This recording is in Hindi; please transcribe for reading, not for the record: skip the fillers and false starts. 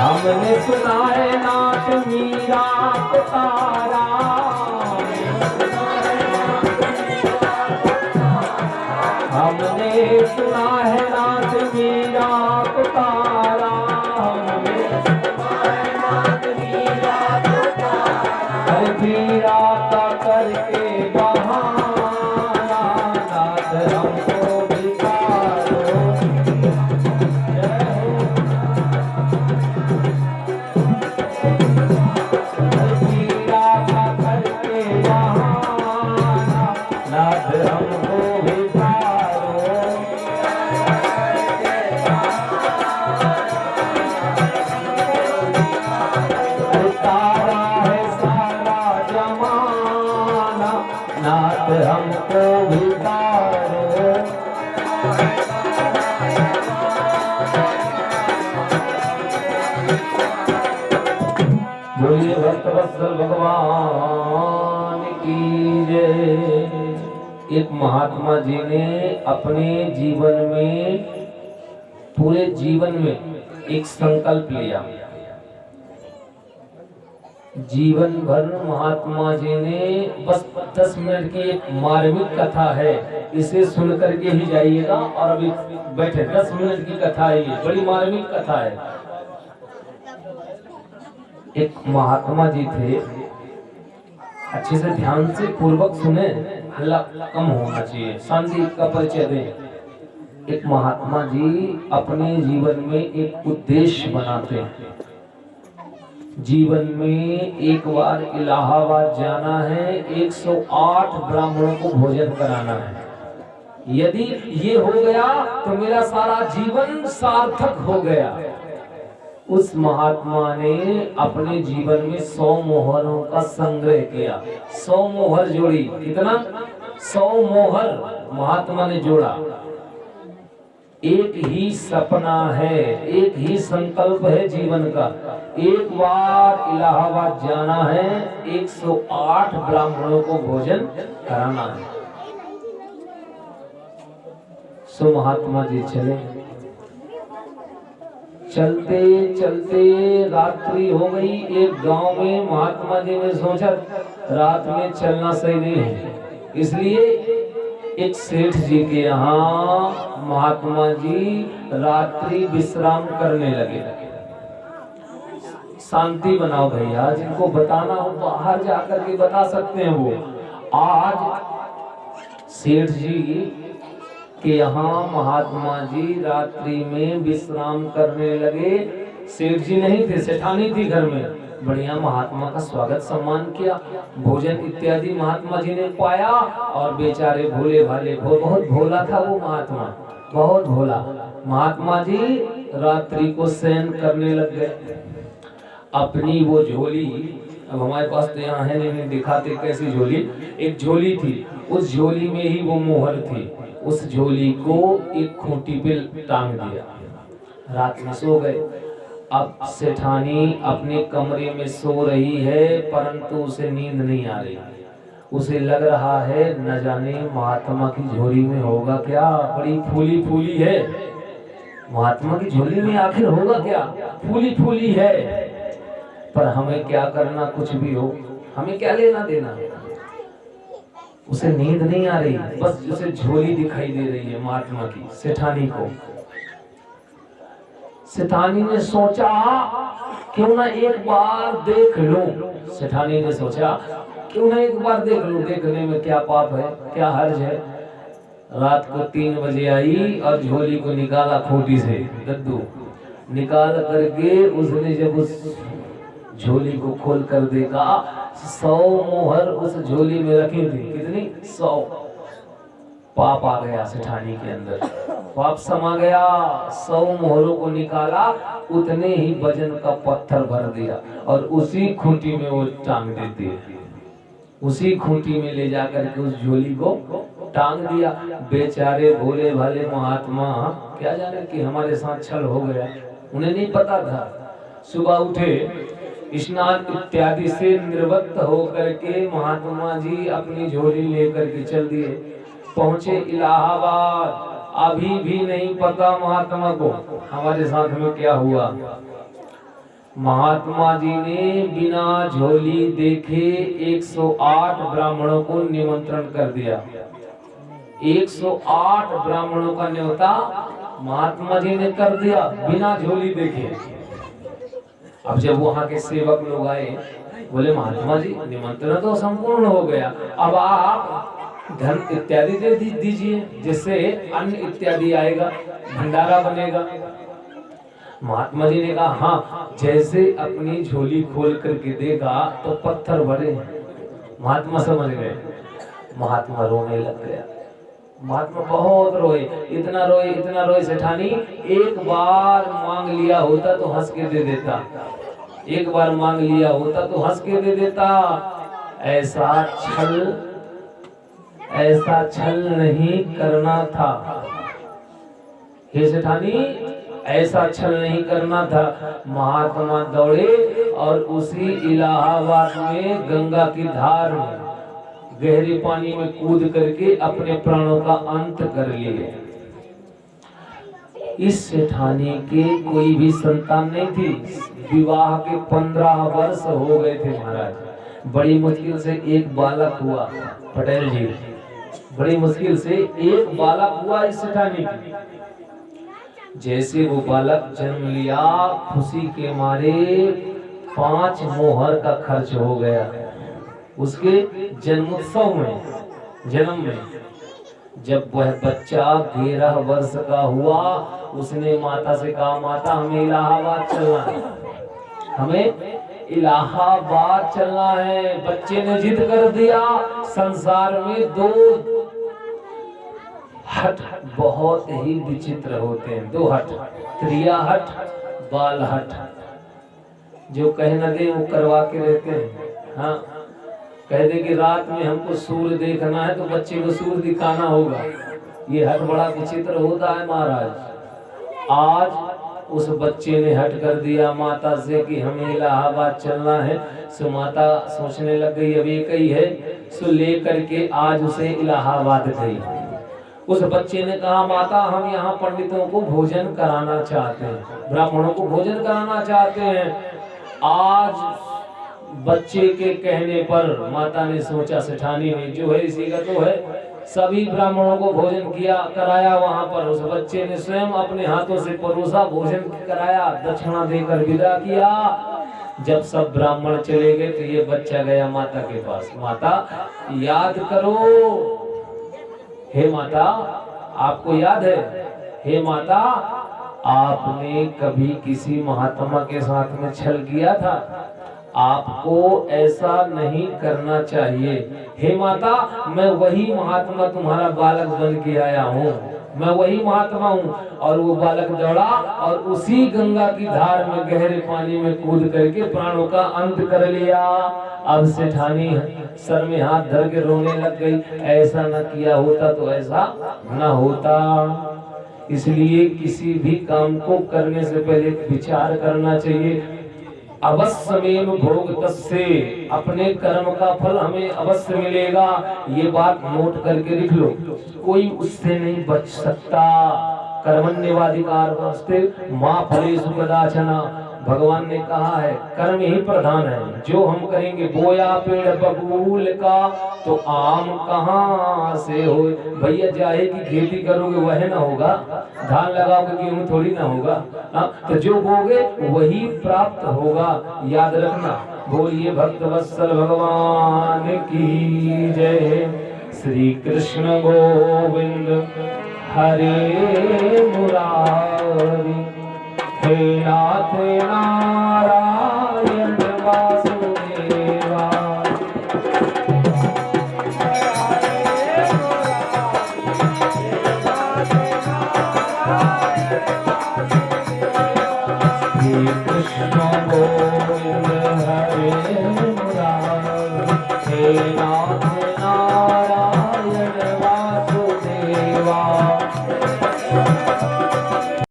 हमने सुना है नाथ मीरा पुकारा, हमने सुना है नाथ मीरा पुकारा, हमने सुना है नाथ मीरा पुकारा। हर मीरा का करके बहाना नाथ हमको भिखारो। हर मीरा का करके बहाना नाथ हमको नाथ हमको भिखारो। बोलिए भक्तवत्सल भगवान की जय। एक महात्मा जी ने अपने जीवन में, पूरे जीवन में एक संकल्प लिया। जीवन भर महात्मा जी ने बस 10 मिनट की एक मार्मिक कथा है, इसे सुन करके ही जाइएगा। और अभी बैठे 10 मिनट की कथा है, ये बड़ी मार्मिक कथा है। एक महात्मा जी थे, अच्छे से ध्यान से पूर्वक सुने, हल्ला कम होना चाहिए, शांति का परिचय दें। एक महात्मा जी अपने जीवन में एक उद्देश्य बनाते हैं। जीवन में एक बार इलाहाबाद जाना है, 108 ब्राह्मणों को भोजन कराना है। यदि ये हो गया तो मेरा सारा जीवन सार्थक हो गया। उस महात्मा ने अपने जीवन में 100 मोहरों का संग्रह किया। 100 मोहर जोड़ी। कितना? 100 मोहर महात्मा ने जोड़ा। एक ही सपना है, एक ही संकल्प है जीवन का, एक बार इलाहाबाद जाना है, 108 ब्राह्मणों को भोजन कराना है। सो महात्मा जी चले। चलते चलते रात्रि हो गई। एक गांव में महात्मा जी ने सोचा रात में चलना सही नहीं है, इसलिए एक सेठ जी के यहाँ महात्मा जी रात्रि विश्राम करने लगे। शांति बनाओ भैया, जिनको बताना हो बाहर जाकर के बता सकते हैं। वो आज सेठ जी के यहाँ महात्मा जी रात्रि में विश्राम करने लगे। सेठ जी नहीं थे, सेठानी थी घर में। बढ़िया महात्मा का स्वागत सम्मान किया, भोजन इत्यादि महात्मा जी ने पाया। और बेचारे भोले भाले, बहुत भोला था वो महात्मा, बहुत भोला। महात्मा जी रात्रि को शयन करने लग गए। अपनी वो झोली, अब हमारे पास तो यहाँ है नहीं, दिखाते कैसी झोली। एक झोली थी, उस झोली में ही वो मोहर थी। उस झोली को एक खूंटी पे टांग दिया, रात में सो गए। अब सेठानी अपने कमरे में सो रही है, परंतु उसे नींद नहीं आ रही। उसे लग रहा है न जाने महात्मा की झोली में होगा क्या, बड़ी फूली फूली है। महात्मा की झोली में आखिर होगा क्या, फूली फूली है। पर हमें क्या करना, कुछ भी हो, हमें क्या लेना देना। उसे नींद नहीं आ रही, बस उसे झोली दिखाई दे रही है महात्मा की, सेठानी को। सेठानी ने सोचा क्यों ना एक बार देख लो। सेठानी ने सोचा क्यों ना एक बार देख लो, देखने में क्या पाप है, क्या हर्ज है। रात को 3 बजे आई और झोली को निकाला खूंटी से, दद्दू निकाल करके उसने जब उस झोली को खोल कर देखा, 100 मोहर उस झोली में रखी थी। कितनी? 100। पाप आ गया सेठानी के अंदर, पाप समा गया। 100 मोहरों को निकाला, उतने ही वजन का पत्थर भर दिया और उसी खूंटी में वो टांग देती है। उसी खूंटी में ले जाकर के उस झोली को टांग दिया। बेचारे भोले भाले महात्मा क्या जाने कि हमारे साथ छल हो गया, उन्हें नहीं पता था। सुबह उठे, स्नान इत्यादि से निवृत्त होकर के महात्मा जी अपनी झोली लेकर के चल दिए। पहुंचे इलाहाबाद। अभी भी नहीं पता महात्मा को हमारे साथ में क्या हुआ। महात्मा जी ने बिना झोली देखे 108 ब्राह्मणों को निमंत्रण कर दिया। 108 ब्राह्मणों का न्योता महात्मा जी ने कर दिया बिना झोली देखे। अब जब वहां के सेवक लोग आए, बोले महात्मा जी निमंत्रण तो संपूर्ण हो गया, अब आप धन इत्यादि दे दीजिए, जिससे अन्न इत्यादि आएगा, भंडारा बनेगा। महात्मा जी ने कहा हाँ, जैसे अपनी झोली खोल करके देखा तो पत्थर भरे। महात्मा समझ गए, महात्मा रोने लग गया। महात्मा बहुत रोए, इतना रोए सेठानी, एक बार मांग लिया होता तो हंस के दे देता, एक बार मांग लिया होता तो हंस के दे देता। ऐसा छल नहीं करना था हे सेठानी, ऐसा छल नहीं करना था। महात्मा दौड़े और उसी इलाहाबाद में गंगा की धार में गहरे पानी में कूद करके अपने प्राणों का अंत कर लिए। इस सेठानी के कोई भी संतान नहीं थी। विवाह के 15 वर्ष हो गए थे महाराज। बड़ी मुश्किल से एक बालक हुआ, पटेल जी, बड़ी मुश्किल से एक बालक हुआ इस सेठानी की। जैसे वो बालक जन्म लिया, खुशी के मारे 5 मोहर का खर्च हो गया उसके जन्मोत्सव में, जन्म में। जब वह बच्चा 13 वर्ष का हुआ, उसने माता से कहा माता हमें इलाहाबाद चलना है, हमें इलाहाबाद चलना है। बच्चे ने जिद कर दिया। संसार में 2 हट बहुत ही विचित्र होते हैं, 2 हट, क्रिया हट, बाल हट। जो कह न दे वो करवा के रहते हैं। हाँ, कह दे कि रात में हमको सूर्य देखना है तो बच्चे को सूर्य दिखाना होगा। ये हट बड़ा विचित्र होता है महाराज। आज उस बच्चे ने हट कर दिया माता से कि हमें इलाहाबाद चलना है। सो माता सोचने लग गई अब एक ही है, सो लेकर के आज उसे इलाहाबाद गई। उस बच्चे ने कहा माता हम यहाँ पंडितों को भोजन कराना चाहते हैं, ब्राह्मणों को भोजन कराना चाहते हैं। आज बच्चे के कहने पर माता ने सोचा सेठानी ने जो है इसी का तो है, सभी ब्राह्मणों को भोजन किया कराया। वहां पर उस बच्चे ने स्वयं अपने हाथों से परोसा, भोजन कराया, दक्षिणा देकर विदा किया। जब सब ब्राह्मण चले गए तो ये बच्चा गया माता के पास। माता याद करो, हे माता आपको याद है, हे माता आपने कभी किसी महात्मा के साथ में छल किया था, आपको ऐसा नहीं करना चाहिए। हे माता मैं वही महात्मा तुम्हारा बालक बन के आया हूँ, मैं वही महात्मा हूँ। और वो बालक दौड़ा और उसी गंगा की धार में गहरे पानी में कूद करके प्राणों का अंत कर लिया। अब सेठानी सर में हाथ धर के रोने लग गई, ऐसा न किया होता तो ऐसा न होता। इसलिए किसी भी काम को करने से पहले विचार करना चाहिए। अवश्यमेव भोगतस्से, अपने कर्म का फल हमें अवश्य मिलेगा। ये बात नोट करके लिख लो, कोई उससे नहीं बच सकता। कर्मण्येवाधिकारस्ते मा फलेषु कदाचन। भगवान ने कहा है कर्म ही प्रधान है। जो हम करेंगे, बोया पेड़ बबूल का तो आम कहाँ से हो। भैया जाहे की खेती करोगे वह ना होगा, धान लगाओगे गेहूं थोड़ी ना होगा। तो जो बोगे वही प्राप्त होगा, याद रखना। बोलिए भक्त वत्सल भगवान की जय। श्री कृष्ण गोविंद हरे मुरारी, हे नाथ नारायण वासुदेवा। श्री कृष्ण